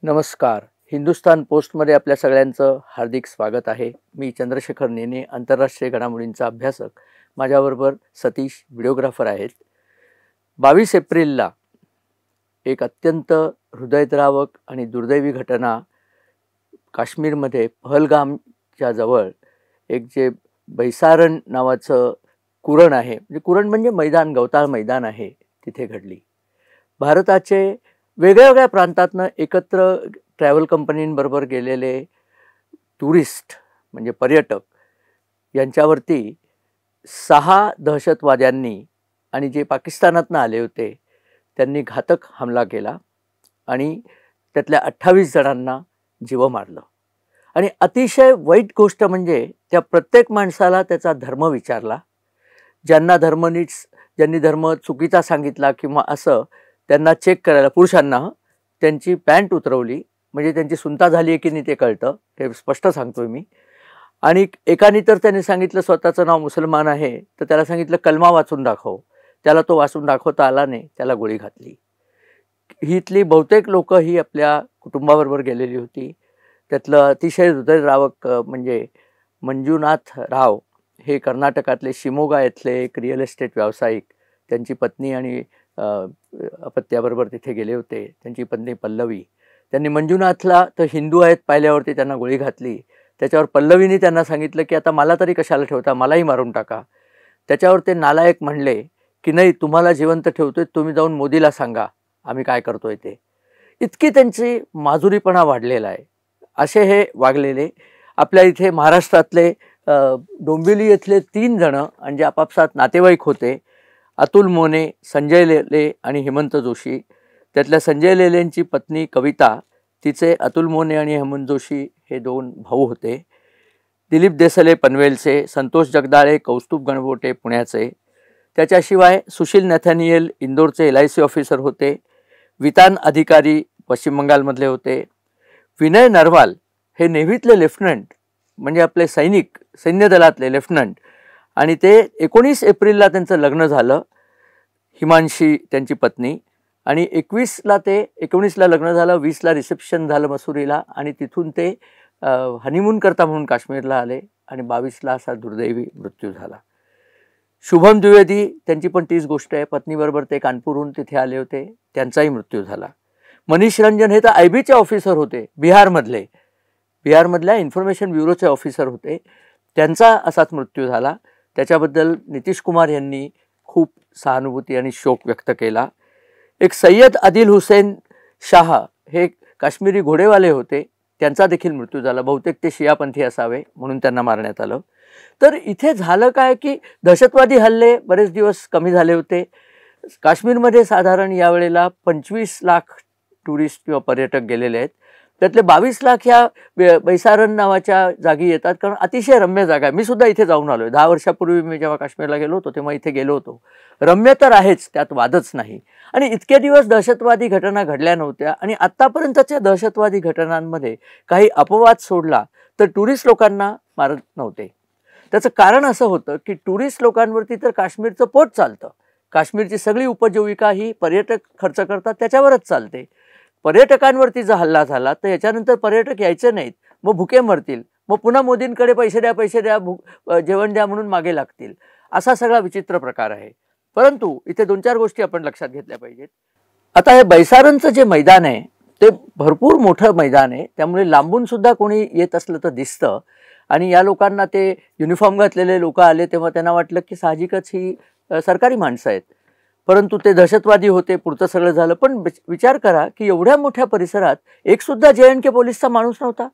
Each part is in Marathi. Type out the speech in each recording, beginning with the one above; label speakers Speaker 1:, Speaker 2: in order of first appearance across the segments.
Speaker 1: नमस्कार. हिंदुस्तान पोस्टमध्ये आपल्या सगळ्यांचं हार्दिक स्वागत आहे. मी चंद्रशेखर नेने, आंतरराष्ट्रीय घडामोडींचा अभ्यासक. माझ्याबरोबर सतीश व्हिडिओग्राफर आहेत. 22 एप्रिलला एक अत्यंत हृदयद्रावक आणि दुर्दैवी घटना काश्मीरमध्ये पहलगामच्या जवळ एक जे बैसारण नावाचं कुरण आहे, म्हणजे कुरण म्हणजे मैदान, गवताळ मैदान आहे, तिथे घडली. भारताचे वेगळ्या प्रांतातनं एकत्र ट्रॅव्हल कंपनींबरोबर गेलेले टुरिस्ट म्हणजे पर्यटक यांच्यावरती 6 दहशतवाद्यांनी आणि जे पाकिस्तानातनं आले होते त्यांनी घातक हमला केला आणि त्यातल्या 28 जणांना जीव मारलं. आणि अतिशय वाईट गोष्ट म्हणजे त्या प्रत्येक माणसाला त्याचा धर्म विचारला. ज्यांनी धर्म चुकीचा सांगितला किंवा असं त्यांना चेक करायला, पुरुषांना त्यांची पॅन्ट उतरवली, म्हणजे त्यांची सुनता झाली आहे की नाही ते कळतं, हे स्पष्ट सांगतोय मी. आणि एकाने तर त्यांनी सांगितलं स्वतःचं नाव मुसलमान आहे, तर त्याला सांगितलं कलमा वाचून दाखव. त्याला तो वाचून दाखवता आला नाही, त्याला गोळी घातली. इथली बहुतेक लोक ही आपल्या कुटुंबाबरोबर गेलेली होती. त्यातलं अतिशय हृदयद्रावक म्हणजे मंजुनाथ राव हे कर्नाटकातले शिमोगा येथले एक रिअल एस्टेट व्यावसायिक, त्यांची पत्नी आणि अपत्याबरोबर तिथे गेले होते. त्यांची पत्नी पल्लवी. त्यांनी मंजुनाथला तर हिंदू आहेत पाहिल्यावरती त्यांना गोळी घातली. त्याच्यावर पल्लवीने त्यांना सांगितलं की आता मला तरी कशाला ठेवता, मलाही मारून टाका. त्याच्यावर ते नालायक म्हणले की नाही, तुम्हाला जिवंत ठेवतोय, तुम्ही जाऊन मोदीला सांगा आम्ही काय करतोय ते. इतकी त्यांची माजुरीपणा वाढलेला आहे. असे हे वागलेले आपल्या इथे महाराष्ट्रातले डोंबिवली येथले 3 जण आणि जे आपापसात नातेवाईक होते, अतुल मोने, संजय लेले आणि हेमंत जोशी. त्यातल्या संजय लेलेंची पत्नी कविता, तिचे अतुल मोने आणि हेमंत जोशी हे 2 भाऊ होते. दिलीप देसले पनवेलचे, संतोष जगदाळे, कौस्तुभ गणबोटे पुण्याचे. त्याच्याशिवाय सुशील नॅथॅनियल इंदोरचे LIC ऑफिसर होते. वितान अधिकारी पश्चिम बंगालमधले होते. विनय नरवाल हे नेव्हीतले लेफ्टनंट, म्हणजे आपले सैन्य दलातले लेफ्टनंट, आणि ते 19 एप्रिलला त्यांचं लग्न झालं, हिमांशी त्यांची पत्नी. आणि 19ला लग्न झालं, 20ला रिसेप्शन झालं मसुरीला, आणि तिथून ते हनीमून करता म्हणून काश्मीरला आले आणि 22ला असा दुर्दैवी मृत्यू झाला. शुभम द्विवेदी त्यांची पण तीच गोष्ट आहे. पत्नीबरोबर ते कानपूरहून तिथे आले होते, त्यांचाही मृत्यू झाला. मनीष रंजन हे तर IBचे ऑफिसर होते, बिहारमधल्या इन्फॉर्मेशन ब्युरोचे ऑफिसर होते, त्यांचा असाच मृत्यू झाला. त्याच्याबद्दल नितीश कुमार यांनी खूप सहानुभूती आणि शोक व्यक्त केला. एक सय्यद आदिल हुसेन शाह हे काश्मीरी घोडेवाले होते, त्यांचा देखील मृत्यू झाला. बहुतेक ते शियापंथी असावे म्हणून त्यांना मारण्यात आलं. तर इथे झालं काय की दहशतवादी हल्ले बरेच दिवस कमी झाले होते. काश्मीरमध्ये साधारण यावेळेला 25 लाख टुरिस्ट किंवा पर्यटक गेलेले आहेत. त्यातले 22 लाख ह्या बैसारण नावाच्या जागी येतात, कारण अतिशय रम्य जागा आहे. मी सुद्धा इथे जाऊन आलो आहे. 10 वर्षापूर्वी मी जेव्हा काश्मीरला गेलो होतो तेव्हा इथे गेलो होतो. रम्य तर आहेच, त्यात वादच नाही. आणि इतके दिवस दहशतवादी घटना घडल्या नव्हत्या, आणि आत्तापर्यंतच्या दहशतवादी घटनांमध्ये काही अपवाद सोडला तर टुरिस्ट लोकांना मारत नव्हते. त्याचं कारण असं होतं की टुरिस्ट लोकांवरती तर काश्मीरचं पोट चालतं. काश्मीरची सगळी उपजीविका ही पर्यटक खर्च करतात, त्याच्यावरच चालते. पर्यटकांवरती जर हल्ला झाला तर याच्यानंतर पर्यटक यायचे नाहीत, मग भुके मरतील, मग पुन्हा मोदींकडे पैसे द्या, जेवण द्या म्हणून मागे लागतील. असा सगळा विचित्र प्रकार आहे. परंतु इथे 2-4 गोष्टी आपण लक्षात घेतल्या पाहिजेत. आता हे बैसारणचं जे मैदान आहे ते भरपूर मोठं मैदान आहे, त्यामुळे लांबून सुद्धा कोणी येत असलं तर दिसतं. आणि या लोकांना ते युनिफॉर्म घातलेले लोक आले तेव्हा त्यांना वाटलं की साहजिकच ही सरकारी माणसं आहेत, परंतु ते दहशतवादी होते. पुढचं सगळं झालं. पण विचार करा की एवढ्या मोठ्या परिसरात एक सुद्धा JNK पोलीसचा माणूस नव्हता.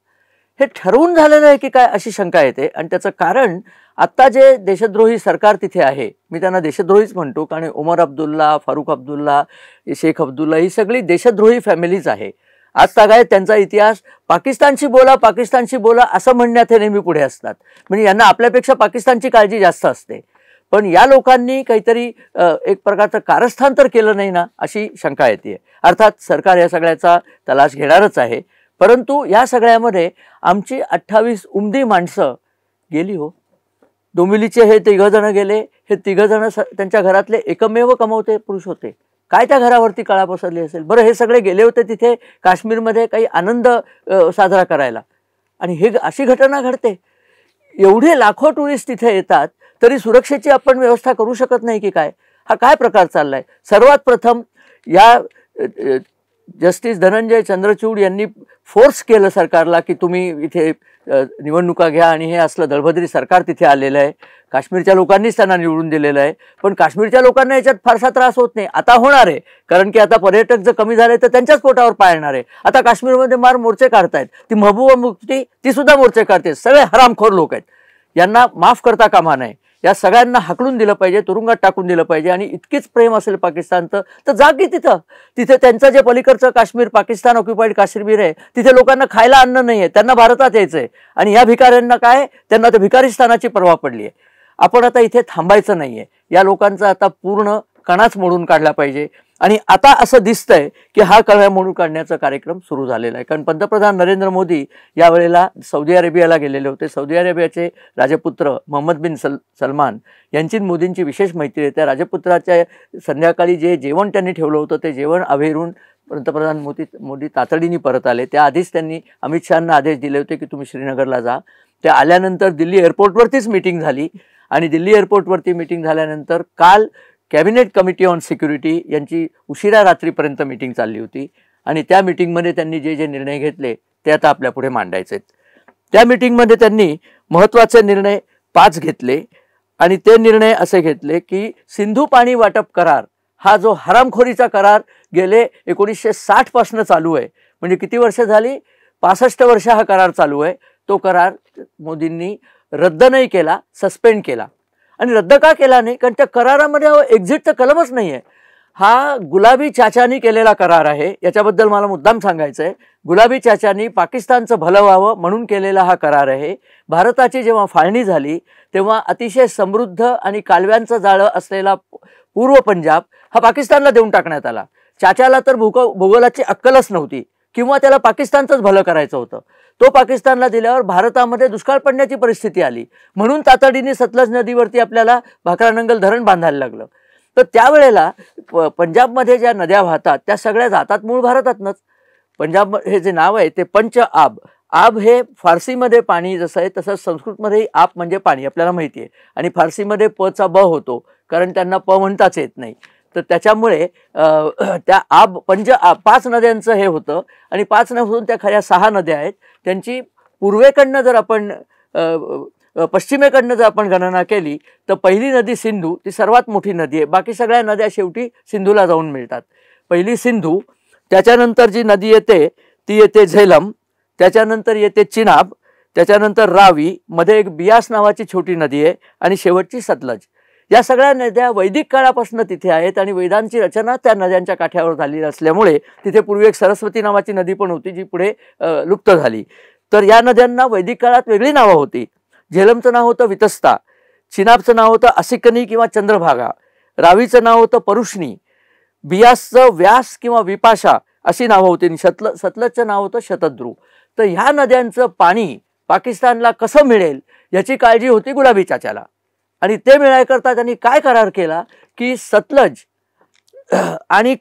Speaker 1: हे ठरवून झालेलं आहे की काय, अशी शंका येते. आणि त्याचं कारण आत्ता जे देशद्रोही सरकार तिथे आहे, मी त्यांना देशद्रोहीच म्हणतो, कारण उमर अब्दुल्ला, फारुख अब्दुल्ला, शेख अब्दुल्ला ही सगळी देशद्रोही फॅमिलीज आहे. आज तागायत त्यांचा इतिहास पाकिस्तानशी बोला असं म्हणण्यात हे नेहमी पुढे असतात. म्हणजे यांना आपल्यापेक्षा पाकिस्तानची काळजी जास्त असते. पण या लोकांनी काहीतरी एक प्रकारचं कारस्थान तर केलं नाही ना, अशी शंका येते. अर्थात सरकार या सगळ्याचा तलाश घेणारच आहे, परंतु या सगळ्यामध्ये आमची 28 उमदी माणसं गेली हो. डोंबिवलीचे हे 3 जण गेले. हे 3 जण त्यांच्या घरातले एकमेव कमवते पुरुष होते. काय त्या घरावरती कळा पसरली असेल बरं? हे सगळे गेले होते तिथे काश्मीरमध्ये काही आनंद साजरा करायला, आणि हे अशी घटना घडते. एवढे लाखो टुरिस्ट तिथे येतात तरी सुरक्षेची आपण व्यवस्था करू शकत नाही की काय? हा काय प्रकार चाललाय? सर्वात प्रथम या जस्टिस धनंजय चंद्रचूड यांनी फोर्स केलं सरकारला की तुम्ही इथे निवडणुका घ्या, आणि हे असलं दळभद्री सरकार तिथे आलेलं आहे. काश्मीरच्या लोकांनीच त्यांना निवडून दिलेलं आहे, पण काश्मीरच्या लोकांना याच्यात फारसा त्रास होत नाही. आता होणार आहे, कारण की आता पर्यटक जर कमी झाले तर त्यांच्याच पोटावर पाळणार आहे. आता काश्मीरमध्ये मोर्चे काढतायत, ती महबूबा मुफ्ती ती सुद्धा मोर्चे काढते. सगळे हरामखोर लोक आहेत, यांना माफ करता कामा नये. या सगळ्यांना हाकलून दिलं पाहिजे, तुरुंगात टाकून दिलं पाहिजे. आणि इतकीच प्रेम असेल पाकिस्तानचं तर जा की तिथं. तिथे त्यांचं जे पलीकडचं काश्मीर, पाकिस्तान ऑक्युपाईड काश्मीर आहे, तिथे लोकांना खायला अन्न नाही आहे, त्यांना भारतात यायचं आहे. आणि या भिकाऱ्यांना काय, त्यांना तर भिकारिस्तानाची पर्वा पडली आहे. आपण आता इथे थांबायचं नाही आहे. या लोकांचा आता पूर्ण कणाच मोडून काढला पाहिजे. आणि आता असं दिसतंय की हा कणा मोडून काढण्याचा कार्यक्रम सुरू झालेला आहे. कारण पंतप्रधान नरेंद्र मोदी यावेळेला सौदी अरेबियाला गेलेले होते. सौदी अरेबियाचे राजपुत्र मोहम्मद बिन सलमान यांची मोदींची विशेष मैत्री आहे. त्या राजपुत्राच्या संध्याकाळी जे जेवण त्यांनी ठेवलं होतं ते जेवण अभेरून पंतप्रधान मोदी तातडीने परत आले. त्याआधीच त्यांनी अमित शहांना आदेश दिले होते की तुम्ही श्रीनगरला जा. ते आल्यानंतर दिल्ली एअरपोर्टवरतीच मीटिंग झाली, आणि दिल्ली एअरपोर्टवरती मीटिंग झाल्यानंतर काल कॅबिनेट कमिटी ऑन सिक्युरिटी यांची उशिरा रात्रीपर्यंत मीटिंग चालली होती. आणि त्या मीटिंगमध्ये त्यांनी जे जे निर्णय घेतले ते आता आपल्यापुढे मांडायचे आहेत. त्या मीटिंगमध्ये त्यांनी महत्त्वाचे निर्णय 5 घेतले, आणि ते निर्णय असे घेतले की सिंधू पाणी वाटप करार हा जो हरामखोरीचा करार गेले 1960 पासून चालू आहे, म्हणजे किती वर्ष झाली, 65 वर्ष हा करार चालू आहे. तो करार मोदींनी रद्द नाही केला, सस्पेंड केला. आणि रद्द का केला नाही? कारण त्या करारामध्ये एक्झिटचं कलमच नाही आहे. हा गुलाबी चाचानी केलेला करार आहे. याच्याबद्दल मला मुद्दाम सांगायचं आहे. गुलाबी चाचानी पाकिस्तानचं भलं व्हावं म्हणून केलेला हा करार आहे. भारताची जेव्हा फाळणी झाली तेव्हा अतिशय समृद्ध आणि कालव्यांचं जाळं असलेला पूर्व पंजाब हा पाकिस्तानला देऊन टाकण्यात आला. चाचाला तर भूगोलाची अक्कलच नव्हती, किंवा त्याला पाकिस्तानचंच भलं करायचं होतं. तो पाकिस्तानला दिल्यावर भारतामध्ये दुष्काळ पडण्याची परिस्थिती आली, म्हणून तातडीने सतलज नदीवरती आपल्याला भाकरानंगल धरण बांधायला लागलं. तर त्यावेळेला पंजाबमध्ये ज्या नद्या वाहतात त्या सगळ्या जातात मूळ भारतातनंच. पंजाब हे जे नाव आहे ते पंच आब, आब हे फारसीमध्ये पाणी जसं आहे तसंच संस्कृतमध्येही आप म्हणजे पाणी आपल्याला माहिती आहे. आणि फारसीमध्ये पचा ब होतो, कारण त्यांना प म्हणताच येत नाही. तर त्याच्यामुळे त्या आब पंच आब 5 नद्यांचं हे होतं. आणि 5 नसून त्या खऱ्या 6 नद्या आहेत. त्यांची पूर्वेकडनं जर आपण पश्चिमेकडनं जर आपण गणना केली तर पहिली नदी सिंधू ती सर्वात मोठी नदी आहे. बाकी सगळ्या नद्या शेवटी सिंधूला जाऊन मिळतात. पहिली सिंधू, त्याच्यानंतर जी नदी येते ती येते झेलम, त्याच्यानंतर येते चिनाब, त्याच्यानंतर रावी, मध्ये एक बियास नावाची छोटी नदी आहे, आणि शेवटची सतलज. या सगळ्या नद्या वैदिक काळापासून तिथे आहेत, आणि वेदांची रचना त्या नद्यांच्या काठावर झालेली असल्यामुळे तिथे पूर्वी एक सरस्वती नावाची नदी पण होती जी पुढे लुप्त झाली. तर या नद्यांना वैदिक काळात वेगळी नावं होती. झेलमचं नाव होतं वितस्ता, चिनाबचं नाव होतं असिकनी किंवा चंद्रभागा, रावीचं नाव होतं परुष्णी, बियासचं व्यास किंवा विपाशा अशी नावं होती, आणि सतलजचं नाव होतं शतद्रू. तर ह्या नद्यांचं पाणी पाकिस्तानला कसं मिळेल याची काळजी होती गुलाबी चाचाला. आणि ते मिळायकरता त्यांनी काय करार केला की सतलज आणि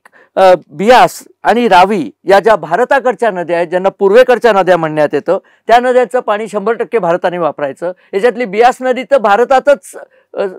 Speaker 1: बियास आणि रावी या ज्या भारताकडच्या नद्या आहेत, ज्यांना पूर्वेकडच्या नद्या म्हणण्यात येतं, त्या नद्याचं पाणी 100% भारताने वापरायचं. याच्यातली बियास नदी तर भारतातच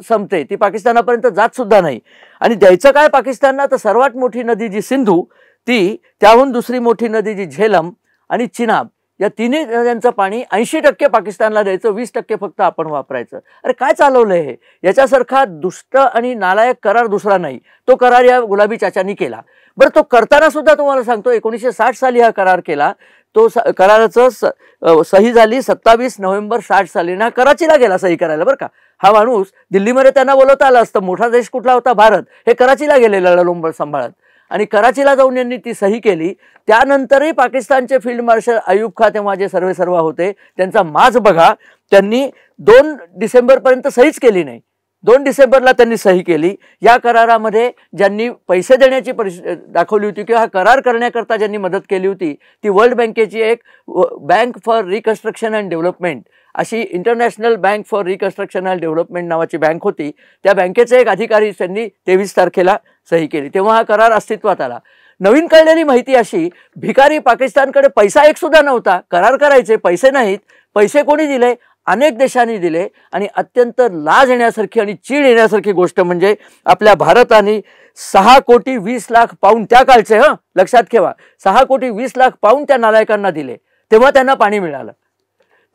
Speaker 1: संपते, ती पाकिस्तानापर्यंत जात सुद्धा नाही. आणि द्यायचं काय पाकिस्तानला, तर सर्वात मोठी नदी जी सिंधू ती, त्याहून दुसरी मोठी नदी जी झेलम आणि चिनाब, या तिन्ही नद्यांचं पाणी 80% पाकिस्तानला द्यायचं, 20% फक्त आपण वापरायचं. अरे काय चालवलंय हे? याच्यासारखा दुष्ट आणि नालायक करार दुसरा नाही. तो करार या गुलाबी चाचांनी केला. बरं, तो करताना सुद्धा तुम्हाला सांगतो 1960 साली हा करार केला. तो कराराचं सही झाली 27 नोव्हेंबर 60 साली. ना कराचीला गेला सही करायला. बरं का, हा माणूस दिल्लीमध्ये त्यांना बोलवता आलं असतं. मोठा देश कुठला होता? भारत. हे कराचीला गेलेला लोंबर सांभाळत, आणि कराचीला जाऊन यांनी ती सही केली. त्यानंतरही पाकिस्तानचे फील्ड मार्शल अयूब खा तेव्हा जे सर्वेसर्वा होते त्यांचा माज बघा, त्यांनी 2 डिसेंबरपर्यंत सहीच केली नाही. 2 डिसेंबरला त्यांनी सही केली. या करारामध्ये ज्यांनी पैसे देण्याची दाखवली होती किंवा हा करार करण्याकरता ज्यांनी मदत केली होती ती वर्ल्ड बँकेची एक bank for reconstruction and development अशी international bank for reconstruction and development नावाची बँक होती. त्या बँकेचे एक अधिकारी त्यांनी 23 तारखेला सही केली तेव्हा हा करार अस्तित्वात आला. नवीन कळलेली माहिती अशी, भिकारी पाकिस्तानकडे पैसा एक सुद्धा नव्हता, करार करायचे पैसे नाहीत. पैसे कोणी दिले? अनेक देशांनी दिले. आणि अत्यंत लाज येण्यासारखी आणि चीड येण्यासारखी गोष्ट म्हणजे आपल्या भारताने 6,20,00,000 पाऊंड त्या काळचे, लक्षात ठेवा, 6,20,00,000 पाऊंड त्या नालायकांना दिले. तेव्हा त्यांना पाणी मिळालं.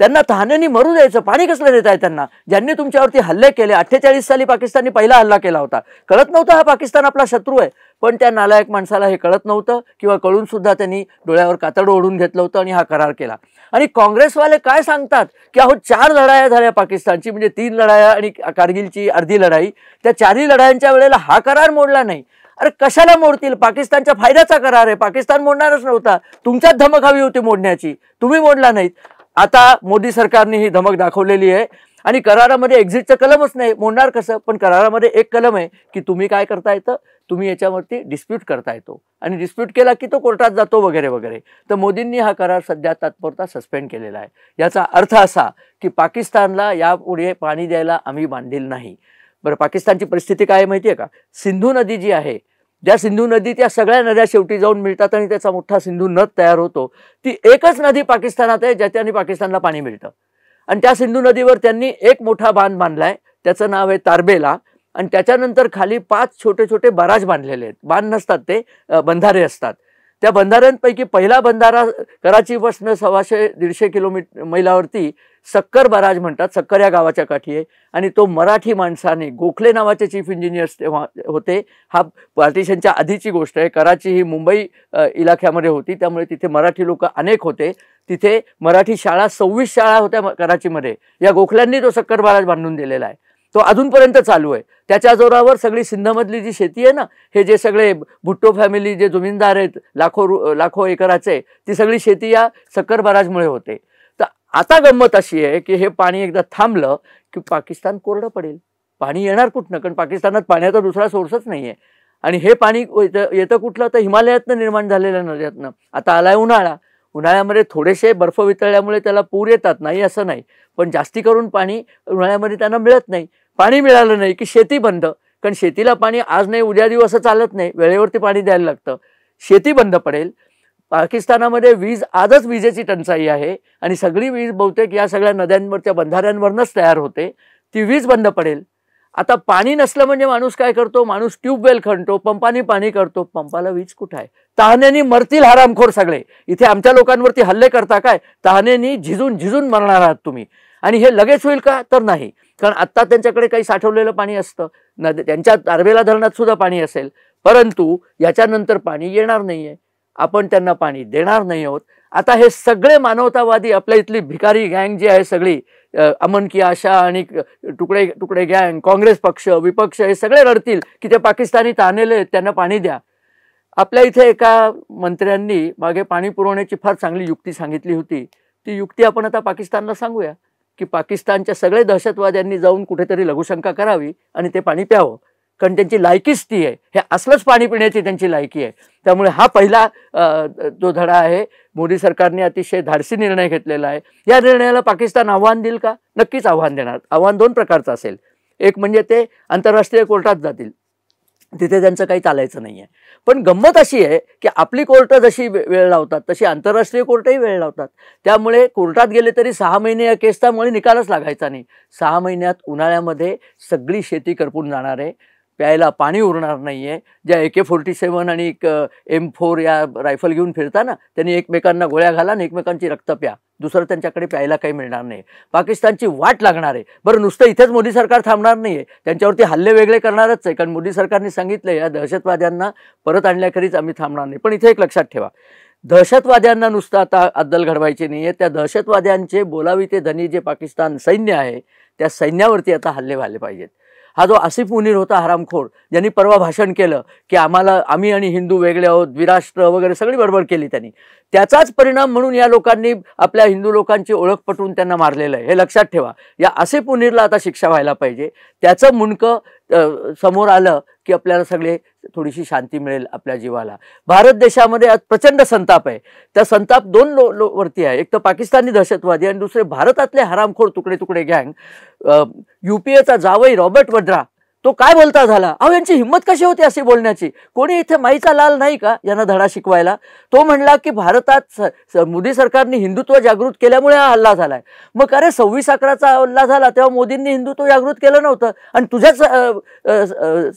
Speaker 1: त्यांना तहानेनी मरू द्यायचं, पाणी कसलं देत आहे त्यांना? ज्यांनी तुमच्यावरती हल्ले केले, 48 साली पाकिस्तानने पहिला हल्ला केला होता. कळत नव्हतं हा पाकिस्तान आपला शत्रू आहे, पण त्या नालायक माणसाला हे कळत नव्हतं, किंवा कळून सुद्धा त्यांनी डोळ्यावर कातड ओढून घेतलं होतं आणि हा करार केला. आणि काँग्रेसवाले काय सांगतात की अहो 4 लढाया झाल्या पाकिस्तानची, म्हणजे 3 लढाया आणि कारगिलची अर्धी लढाई, त्या 4ही लढायांच्या वेळेला हा करार मोडला नाही. अरे कशाला मोडतील? पाकिस्तानच्या फायद्याचा करार आहे, पाकिस्तान मोडणारच नव्हता. तुमच्यात धमक हवी होती मोडण्याची, तुम्ही मोडला नाहीत. आता मोदी सरकारने ही धमक दाखवलेली आहे आणि करारामध्ये एक्झिटचं कलमच नाही, मोडणार कसं? पण करारामध्ये एक कलम आहे की तुम्ही काय करता येतं, तुम्ही याच्यावरती डिस्प्यूट करता येतो, आणि डिस्प्यूट केला की तो कोर्टात जातो वगैरे वगैरे. तर मोदींनी हा करार सध्या तात्पुरता सस्पेंड केलेला आहे. याचा अर्थ असा की पाकिस्तानला यापुढे पाणी द्यायला आम्ही बांधील नाही. बरं, पाकिस्तानची परिस्थिती काय माहिती आहे का? सिंधू नदी जी आहे, ज्या सिंधू नदी त्या सगळ्या नद्या शेवटी जाऊन मिळतात आणि त्याचा मोठा सिंधू नद तयार होतो, ती एकच नदी पाकिस्तानात आहे ज्याच्याने पाकिस्तानला पाणी मिळतं. आणि त्या सिंधू नदीवर त्यांनी एक मोठा बांध बांधलाय, त्याचं नाव आहे तारबेला. आणि त्याच्यानंतर खाली 5 छोटे छोटे बराज बांधलेले आहेत. बांध नसतात ते, बंधारे असतात. त्या बंधाऱ्यांपैकी पहिला बंधारा कराचीपासून 100-150 मैलावरती सक्कर बराज म्हणतात, सक्कर या गावाच्या काठी आहे. आणि तो मराठी माणसाने, गोखले नावाचे चीफ इंजिनियर्स तेव्हा होते. हा पार्टिशनच्या आधीची गोष्ट आहे. कराची ही मुंबई इलाख्यामध्ये होती, त्यामुळे तिथे मराठी लोक अनेक होते. तिथे मराठी शाळा 26 शाळा होत्या कराचीमध्ये. या गोखल्यांनी तो सक्कर बराज बांधून दिलेला आहे. तो अजूनपर्यंत चालू आहे. त्याच्या जोरावर सगळी सिंधमधली जी शेती आहे ना, हे जे सगळे भुट्टो फॅमिली जे जमीनदार आहेत लाखो एकराचे, ती सगळी शेती या सक्कर बराजमुळे होते. तर आता गंमत अशी आहे की हे पाणी एकदा थांबलं की पाकिस्तान कोरडं पडेल. पाणी येणार कुठनं? कारण पाकिस्तानात पाण्याचा दुसरा सोर्सच नाही आहे. आणि हे पाणी येतं कुठलं? तर हिमालयातनं निर्माण झालेल्या नद्यातनं. आता आलाय उन्हाळा, उन्हाळ्यामध्ये थोडेसे बर्फ वितळल्यामुळे त्याला पूर येतात, नाही असं नाही, पण जास्ती करून पाणी उन्हाळ्यामध्ये त्यांना मिळत नाही. पाणी मिळालं नाही की शेती बंद, कारण शेतीला पाणी आज नाही उद्या दिवस असं चालत नाही, वेळेवरती पाणी द्यायला लागतं. शेती बंद पडेल. पाकिस्तानामध्ये आजच विजेची टंचाई आहे आणि सगळी वीज बहुतेक या सगळ्या नद्यांवरच्या बंधाऱ्यांवरनच तयार होते. ती वीज बंद पडेल. आता पाणी नसलं म्हणजे माणूस काय करतो? माणूस ट्यूबवेल खणतो, पंपाने पाणी करतो. पंपाला वीज कुठं आहे? तहानेनी मरतील हरामखोर सगळे. इथे आमच्या लोकांवरती हल्ले करता काय? तहानेनी झिजून मरणार आहात तुम्ही. आणि हे लगेच होईल का? तर नाही, कारण आत्ता त्यांच्याकडे काही साठवलेलं पाणी असतं, त्यांच्या तारबेला धरणात सुद्धा पाणी असेल, परंतु याच्यानंतर पाणी येणार नाहीये, आपण त्यांना पाणी देणार नाही आहोत. आता हे सगळे मानवतावादी, आपल्या इथली भिकारी गँग जी आहे सगळी, अमन की आशा आणि तुकडे तुकडे गँग, काँग्रेस पक्ष, विपक्ष, हे सगळे रडतील की ते पाकिस्तानी तानेले त्यांना पाणी द्या. आपल्या इथे एका मंत्र्यांनी मागे पाणी पुरवण्याची फार चांगली युक्ती सांगितली होती. ती युक्ती आपण आता पाकिस्तानला सांगूया की पाकिस्तानच्या सगळे दहशतवाद्यांनी जाऊन कुठेतरी लघुशंका करावी आणि ते पाणी प्यावं, कारण त्यांची लायकीच ती आहे. हे असलंच पाणी पिण्याची त्यांची लायकी आहे. त्यामुळे हा पहिला जो धडा आहे, मोदी सरकारने अतिशय धाडसी निर्णय घेतलेला आहे. या निर्णयाला पाकिस्तान आव्हान देईल का? नक्कीच आव्हान देणार. आव्हान 2 प्रकारचं असेल. एक म्हणजे ते आंतरराष्ट्रीय कोर्टात जातील, तिथे त्यांचं काही चालायचं नाही आहे. पण गंमत अशी आहे की आपली कोर्ट जशी वेळ लावतात तशी आंतरराष्ट्रीय कोर्टही वेळ लावतात. त्यामुळे कोर्टात गेले तरी 6 महिने या केसचा मुळे निकालच लागायचा नाही. 6 महिन्यात उन्हाळ्यामध्ये सगळी शेती करपून जाणार आहे, प्यायला पाणी उरणार नाही आहे. ज्या AK-47 आणि M4 या रायफल घेऊन फिरता ना, त्यांनी एकमेकांना गोळ्या घाला आणि एकमेकांची रक्त प्या, दुसरं त्यांच्याकडे प्यायला काही मिळणार नाही. पाकिस्तानची वाट लागणार आहे. बरं, नुसतं इथेच मोदी सरकार थांबणार नाही आहे, त्यांच्यावरती हल्ले वेगळे करणारच आहे, कारण मोदी सरकारने सांगितलं या दहशतवाद्यांना परत आणल्याखेरीज आम्ही थांबणार नाही. पण इथे एक लक्षात ठेवा, दहशतवाद्यांना नुसतं आता अद्दल घडवायची नाही आहे, त्या दहशतवाद्यांचे बोलावी ते धनी जे पाकिस्तान सैन्य आहे, त्या सैन्यावरती आता हल्ले व्हायला पाहिजेत. हा जो आसिफ मुनीर होता हरामखोर, ज्यांनी परवा भाषण केलं की आम्ही आणि हिंदू वेगळे आहोत, द्विराष्ट्र वगैरे सगळी बडबड केली त्यांनी, त्याचाच परिणाम म्हणून या लोकांनी आपल्या हिंदू लोकांची ओळख पटवून त्यांना मारलेलं आहे. हे लक्षात ठेवा. या आसिफ मुनीरला आता शिक्षा व्हायला पाहिजे. त्याचं मुंडकं समोर आलं की आपल्याला सगळे थोडीशी शांती मिळेल आपल्या जीवाला. भारत देशामध्ये आज प्रचंड संताप आहे. त्या संताप 2 वरती आहे. एक तर पाकिस्तानी दहशतवादी आणि दुसरे भारतातले हरामखोर तुकडे तुकडे गँग. UPAचा जावई रॉबर्ट वड्रा तो काय बोलता झाला? अहो यांची हिंमत कशी होती अशी बोलण्याची? कोणी इथे माईचा लाल नाही का यांना धडा शिकवायला? तो म्हणला की भारतात मोदी सरकारने हिंदुत्व जागृत केल्यामुळे हा हल्ला झालाय. मग अरे 26/11चा हल्ला झाला तेव्हा मोदींनी हिंदुत्व जागृत केलं नव्हतं आणि तुझ्याच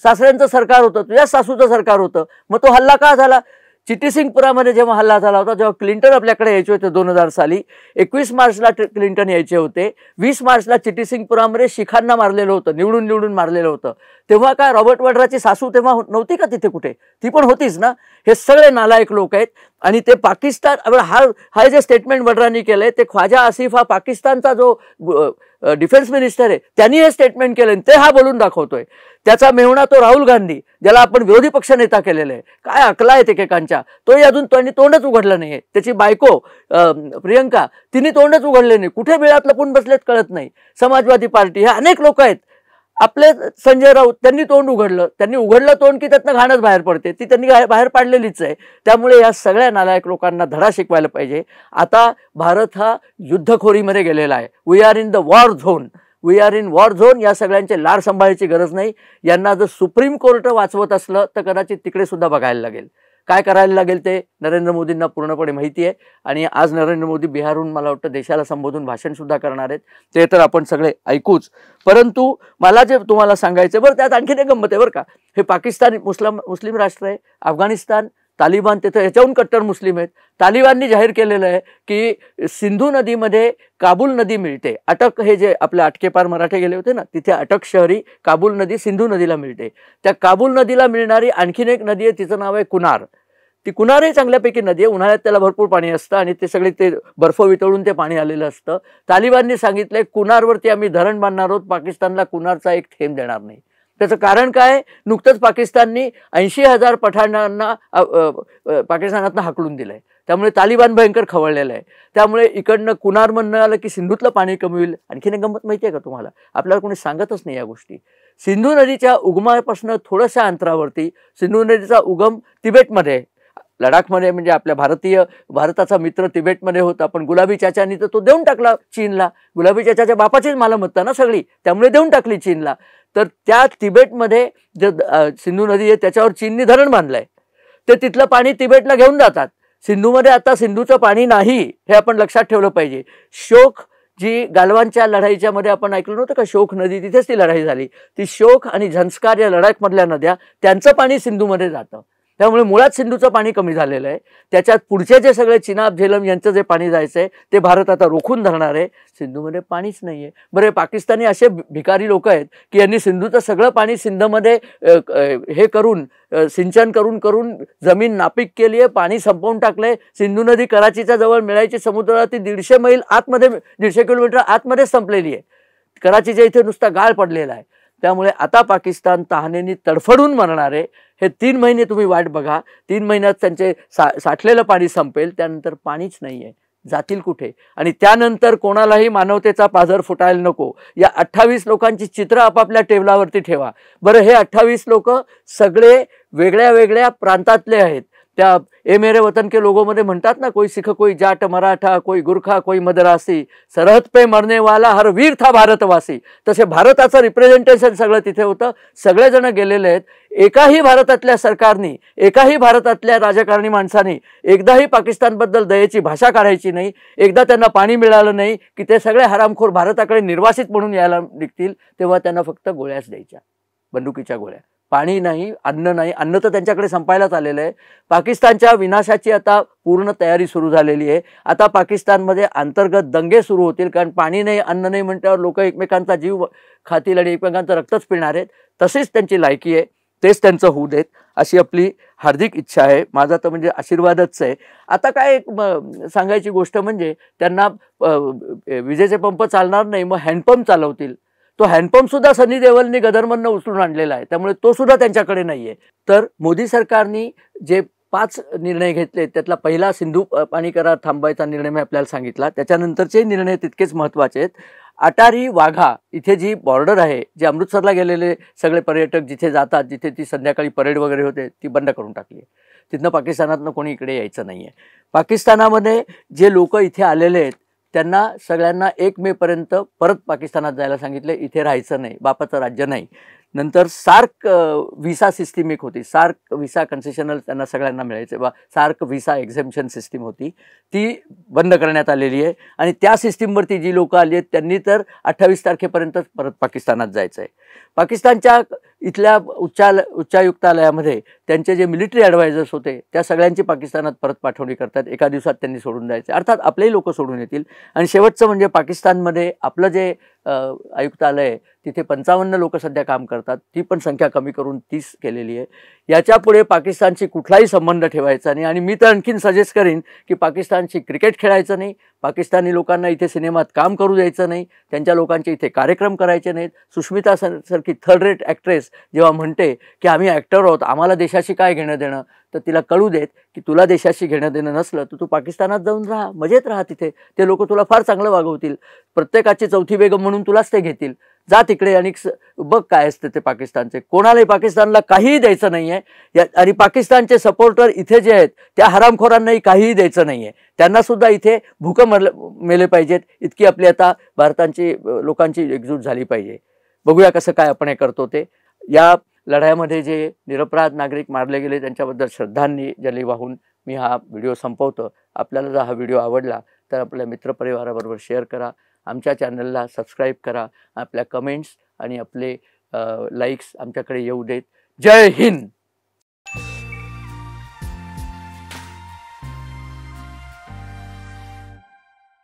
Speaker 1: सासऱ्यांचं सरकार होतं, तुझ्याच सासूचं सरकार होतं, मग तो हल्ला का झाला? चिटीसिंगपुरामध्ये जेव्हा हल्ला झाला होता, जेव्हा क्लिंटन आपल्याकडे यायचे होते 2000 साली, 21 मार्चला क्लिंटन यायचे होते, 20 मार्चला चिटीसिंगपुरामध्ये शिखांना मारलेलं होतं, निवडून मारलेलं होतं. तेव्हा काय रॉबर्ट वड्राची सासू तेव्हा नव्हती का तिथे कुठे? ती पण होतीच ना. हे सगळे नालायक लोक आहेत. आणि ते पाकिस्तान, हा जे स्टेटमेंट वड्रांनी केलंय ते ख्वाजा आसिफ हा पाकिस्तानचा जो डिफेन्स मिनिस्टर आहे त्यांनी हे स्टेटमेंट केलं, ते हा बोलून दाखवतोय. त्याचा मेहुणा तो राहुल गांधी, ज्याला आपण विरोधी पक्ष नेता केलेला आहे, काय अकला आहेत एकेकांच्या, तोही अजून त्यांनी तोंडच उघडलं नाहीये. त्याची बायको प्रियंका, तिने तोंडच उघडले नाही, कुठे बिळात लपून बसलेत कळत नाही. समाजवादी पार्टी, हे अनेक लोक आहेत. आपले संजय राऊत, त्यांनी तोंड उघडलं, त्यांनी उघडलं तोंड की त्यातनं घाणच बाहेर पडते, ती त्यांनी बाहेर पाडलेलीच आहे. त्यामुळे या सगळ्या नालायक लोकांना धडा शिकवायला पाहिजे. आता भारत हा युद्धखोरीमध्ये गेलेला आहे. We are in the war zone, we are in war zone. या सगळ्यांचे लाड सांभाळायची गरज नाही. यांना जर सुप्रीम कोर्ट वाचवत असलं तर कदाचित तिकडे सुद्धा बघायला लागेल. काय करायला लागेल ते नरेंद्र मोदींना पूर्णपणे माहिती आहे. आणि आज नरेंद्र मोदी बिहारहून मला वाटतं देशाला संबोधून भाषण सुद्धा करणार आहेत. ते तर आपण सगळे ऐकूच. परंतु मला जे तुम्हाला सांगायचं, बरं त्यात आणखीन एक गंमत आहे बरं का. हे पाकिस्तान मुस्लिम राष्ट्र आहे, अफगाणिस्तान तालिबान तिथं याच्याहून कट्टर मुस्लिम आहेत. तालिबाननी जाहीर केलेलं आहे की सिंधू नदीमध्ये काबूल नदी मिळते. अटक, हे जे आपले अटकेपार मराठे गेले होते ना, तिथे अटक शहरी काबूल नदी सिंधू नदीला मिळते. त्या काबूल नदीला मिळणारी आणखीन एक नदी आहे, तिचं नाव आहे कुनार. ती कुनारही चांगल्यापैकी नदी आहे. उन्हाळ्यात त्याला भरपूर पाणी असतं आणि ते सगळे ते बर्फ वितळून ते पाणी आलेलं असतं. तालिबाननी सांगितलंय कुनारवरती आम्ही धरण बांधणार आहोत, पाकिस्तानला कुनारचा एक थेंब देणार नाही. त्याचं कारण काय? नुकतंच पाकिस्ताननी 80,000 पठाणांना पाकिस्तानातनं हाकलून दिलंय. त्यामुळे तालिबान भयंकर खवळलेलं आहे. त्यामुळे इकडनं कुनार म्हणणं आलं की सिंधूतलं पाणी कमी होईल. आणखीन एक गंमत माहिती आहे का तुम्हाला? आपल्याला कोणी सांगतच नाही या गोष्टी. सिंधू नदीच्या उगमापासून थोड्याशा अंतरावरती सिंधू नदीचा उगम तिबेटमध्ये, लडाखमध्ये, म्हणजे आपल्या भारताचा मित्र तिबेटमध्ये होता. पण गुलाबी चाचांनी तर तो देऊन टाकला चीनला. गुलाबी चाचाच्या बापाचीच मालमत्ता ना सगळी, त्यामुळे देऊन टाकली चीनला. तर त्या तिबेटमध्ये जे सिंधू नदी आहे त्याच्यावर चीननी धरण बांधलंय. ते तिथलं पाणी तिबेटला घेऊन जातात. सिंधूमध्ये आता सिंधूचं पाणी नाही, हे आपण लक्षात ठेवलं पाहिजे. शोक, जी गालवानच्या लढाईच्या मध्ये आपण ऐकलं नव्हतं का, शोक नदी, तिथेच ती लढाई झाली. ती शोक आणि झंस्कार या लडाखमधल्या नद्या, त्यांचं पाणी सिंधूमध्ये जातं. त्यामुळे मुळात सिंधूचं पाणी कमी झालेलं आहे. त्याच्यात पुढचे जे सगळे चिनाब झेलम यांचं जे पाणी जायचंय ते भारत आता रोखून धरणार आहे. सिंधूमध्ये पाणीच नाहीये. बरं, पाकिस्तानी असे भिकारी लोक आहेत की यांनी सिंधूचं सगळं पाणी सिंधमध्ये हे करून सिंचन करून जमीन नापीक केली आहे, पाणी संपवून टाकलंय. सिंधू नदी कराचीच्या जवळ मिळायची समुद्राला ती 150 मैल आतमध्ये, 150 किलोमीटर आतमध्ये संपलेली आहे. कराचीच्या इथे नुसता गाळ पडलेला आहे. त्यामुळे आता पाकिस्तान तहानेनी तडफडून मरणार आहे. हे 3 महिने तुम्ही वाट बघा. 3 महिन्यात त्यांचे साठलेलं पाणी संपेल. त्यानंतर पाणीच नाहीये, जातील कुठे? आणि त्यानंतर कोणालाही मानवतेचा पाझर फुटायला नको. या 28 लोकांची चित्र आपापल्या टेबलावरती ठेवा. बरं, हे 28 लोक सगळे वेगळ्या वेगळ्या प्रांतातले आहेत. त्या ए मेरे वतन के लोगोमध्ये म्हणतात ना, कोई सिख, कोई जाट मराठा, कोई गुरखा, कोई मद्रासी, सरहद पे मरने वाला हर वीर था भारतवासी. तसे भारताचं रिप्रेझेंटेशन सगळं तिथे होतं. सगळेजण गेलेले आहेत. एकाही भारतातल्या सरकारनी, एकाही भारतातल्या राजकारणी माणसाने एकदाही पाकिस्तानबद्दल दयेची भाषा काढायची नाही. एकदा त्यांना पाणी मिळालं नाही की ते सगळे हरामखोर भारताकडे निर्वासित म्हणून यायला निघतील, तेव्हा त्यांना फक्त गोळ्याच द्यायच्या, बंदुकीच्या गोळ्या. पाणी नाही, अन्न नाही. अन्न तर त्यांच्याकडे संपायलाच आलेलं आहे. पाकिस्तानच्या विनाशाची आता पूर्ण तयारी सुरू झालेली आहे. आता पाकिस्तानमध्ये अंतर्गत दंगे सुरू होतील, कारण पाणी नाही, अन्न नाही म्हटल्यावर लोक एकमेकांचा जीव खातील आणि एकमेकांचं रक्तच पिणार आहेत. तशीच त्यांची लायकी आहे, तेच त्यांचं होऊ देत अशी आपली हार्दिक इच्छा आहे. माझा तर म्हणजे आशीर्वादच आहे. आता काय सांगायची गोष्ट म्हणजे त्यांना विजेचे पंप चालणार नाही, मग हँडपंप चालवतील. तो हँडपंप सुद्धा सनी देओलनी गदरमधनं उचलून आणलेला आहे, त्यामुळे तो सुद्धा त्यांच्याकडे नाहीये. तर मोदी सरकारने जे 5 निर्णय घेतले त्यातला पहिला सिंधू पाणी करार थांबवायचा निर्णय मी आपल्याला सांगितला. त्याच्यानंतरचे निर्णय तितकेच महत्त्वाचे आहेत. अटारी वाघा इथे जी बॉर्डर आहे, जे अमृतसरला गेलेले सगळे पर्यटक जिथे जातात, जिथे ती संध्याकाळी परेड वगैरे होते, ती बंद करून टाकली आहे. तिथनं पाकिस्तानातनं कोणी इकडे यायचं नाही आहे. पाकिस्तानामध्ये जे लोक इथे आलेले आहेत त्यांना सगळ्यांना 1 मे पर्यंत परत पाकिस्तानात जायला सांगितले. इथे राहायचं नाही, बापाचं राज्य नाही. नंतर सार्क व्हिसा सिस्टीम एक होती, सार्क व्हिसा कन्सेशनल त्यांना सगळ्यांना मिळायचे बा, सार्क व्हिसा एक्झेम्पशन सिस्टीम होती, ती बंद करण्यात आलेली आहे. आणि त्या सिस्टीमवरती जी लोकं आली आहेत त्यांनी तर 28 तारखेपर्यंत परत पाकिस्तानात जायचं आहे. पाकिस्तानच्या इथल्या उच्चायुक्तालयामध्ये त्यांचे जे मिलिटरी ॲडवायझर्स होते त्या सगळ्यांची पाकिस्तानात परत पाठवणी करतात. एका दिवसात त्यांनी सोडून जायचे, अर्थात आपलेही लोक सोडून येतील. आणि शेवटचं म्हणजे पाकिस्तानमध्ये आपलं जे आयुक्तालय आहे तिथे 55 लोक सध्या काम करतात, ती पण संख्या कमी करून 30 केलेली आहे. याच्यापुढे पाकिस्तानशी कुठलाही संबंध ठेवायचा नाही. आणि मी तर आणखीन सजेस्ट करीन की पाकिस्तानशी क्रिकेट खेळायचं नाही, पाकिस्तानी लोकांना इथे सिनेमात काम करू द्यायचं नाही, त्यांच्या लोकांचे इथे कार्यक्रम करायचे नाहीत. सुष्मिता सारखी थर्ड रेट ॲक्ट्रेस जेव्हा म्हणते की आम्ही ॲक्टर आहोत, आम्हाला देशाशी काय घेणं देणं, तर तिला कळू देत की तुला देशाशी घेणं देणं नसलं तर तू पाकिस्तानात जाऊन राहा, मजेत राहा तिथे, ते लोक तुला फार चांगलं वागवतील, प्रत्येकाची चौथी बेगम म्हणून तुलाच ते घेतील. जा तिकडे आणि बघ काय असतं ते पाकिस्तानचे. कोणालाही पाकिस्तानला काहीही द्यायचं नाही आहे. आणि पाकिस्तानचे सपोर्टर इथे जे आहेत त्या हरामखोरांनाही काहीही द्यायचं नाही आहे. त्यांनासुद्धा इथे भूकं मेले पाहिजेत, इतकी आपली आता भारताची लोकांची एकजूट झाली पाहिजे. बघूया कसं काय आपण हे करतो ते. या लढ्यामध्ये जे निरपराध नागरिक मारले गेले त्यांच्याबद्दल श्रद्धांजली वाहून मी हा व्हिडिओ संपवतो. आपल्याला जर हा व्हिडिओ आवडला तर आपल्या मित्रपरिवाराबरोबर शेअर करा, आमच्या चॅनलला सबस्क्राईब करा, आपल्या कमेंट्स आणि आपले लाईक्स आमच्याकडे येऊ देत. जय हिंद.